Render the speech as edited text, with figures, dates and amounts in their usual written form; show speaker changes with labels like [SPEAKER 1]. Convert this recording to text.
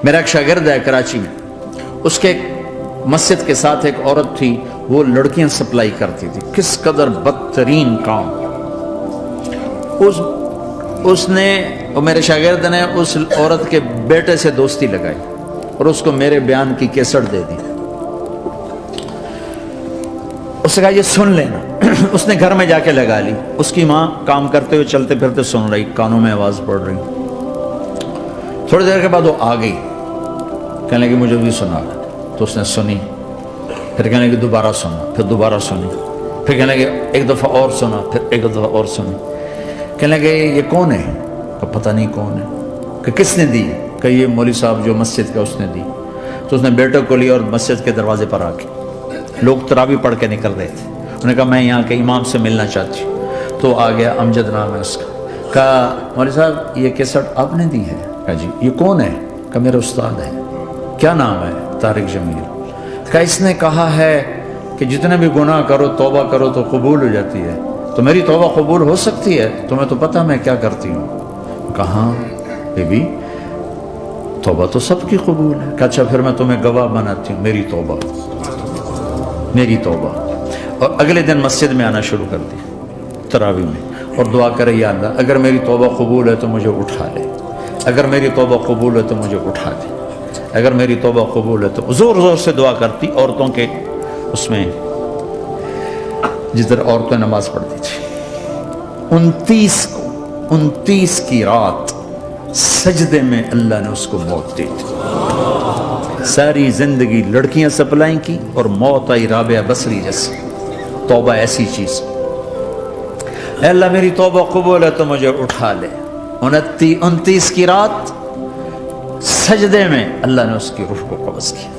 [SPEAKER 1] میرا ایک شاگرد ہے کراچی میں، اس کے مسجد کے ساتھ ایک عورت تھی، وہ لڑکیاں سپلائی کرتی تھی، کس قدر بدترین کام۔ اس نے، میرے شاگرد نے اس عورت کے بیٹے سے دوستی لگائی اور اس کو میرے بیان کی کیسٹ دے دی۔ اس نے کہا یہ سن لینا۔ اس نے گھر میں جا کے لگا لی، اس کی ماں کام کرتے ہوئے چلتے پھرتے سن رہی، کانوں میں آواز پڑ رہی۔ تھوڑی دیر کے بعد وہ آ گئی، کہنے لگی مجھے بھی سنا، تو اس نے سنی، پھر کہنے لگی دوبارہ سنا، پھر دوبارہ سنی، پھر کہنے لگی ایک دفعہ اور سنا، پھر ایک دفعہ اور سنی۔ کہنے لگے یہ کون ہے؟ کہ پتہ نہیں کون ہے۔ کہ کس نے دی؟ کہ یہ مولوی صاحب جو مسجد کا، اس نے دی۔ تو اس نے بیٹے کو لیا اور مسجد کے دروازے پر آ کے، لوگ تراویح پڑھ کے نکل رہے تھے، انہوں نے کہا میں یہاں کے امام سے ملنا چاہتی ہوں۔ تو آ گیا، امجد نام ہے اس کا۔ کہا مولوی صاحب یہ کیسٹ آپ نے دی ہے؟ کہا جی۔ یہ کون ہے؟ کہ میرا استاد ہے۔ کیا نام ہے؟ طارق جمیل۔ کہ اس نے کہا ہے کہ جتنے بھی گناہ کرو توبہ کرو تو قبول ہو جاتی ہے، تو میری توبہ قبول ہو سکتی ہے؟ تمہیں تو پتہ میں کیا کرتی ہوں۔ کہاں بی بی توبہ تو سب کی قبول ہے۔ کہ اچھا پھر میں تمہیں گواہ بناتی ہوں، میری توبہ، میری توبہ۔ اور اگلے دن مسجد میں آنا شروع کر دی تراویح میں، اور دعا کرے یا اللہ اگر میری توبہ قبول ہے تو مجھے اٹھا لے، اگر میری توبہ قبول ہے تو مجھے اٹھا دے، اگر میری توبہ قبول ہے تو زور زور سے دعا کرتی۔ عورتوں کے اس میں جس طرح عورتیں نماز پڑھتی تھی، 29 کی رات سجدے میں اللہ نے اس کو موت دی تھی۔ ساری زندگی لڑکیاں سپلائی کی اور موت آئی رابعہ بصری جیسی۔ توبہ ایسی چیز، اے اللہ میری توبہ قبول ہے تو مجھے اٹھا لے۔ 29 کی رات سجدے میں اللہ نے اس کی روح کو قبض کیا۔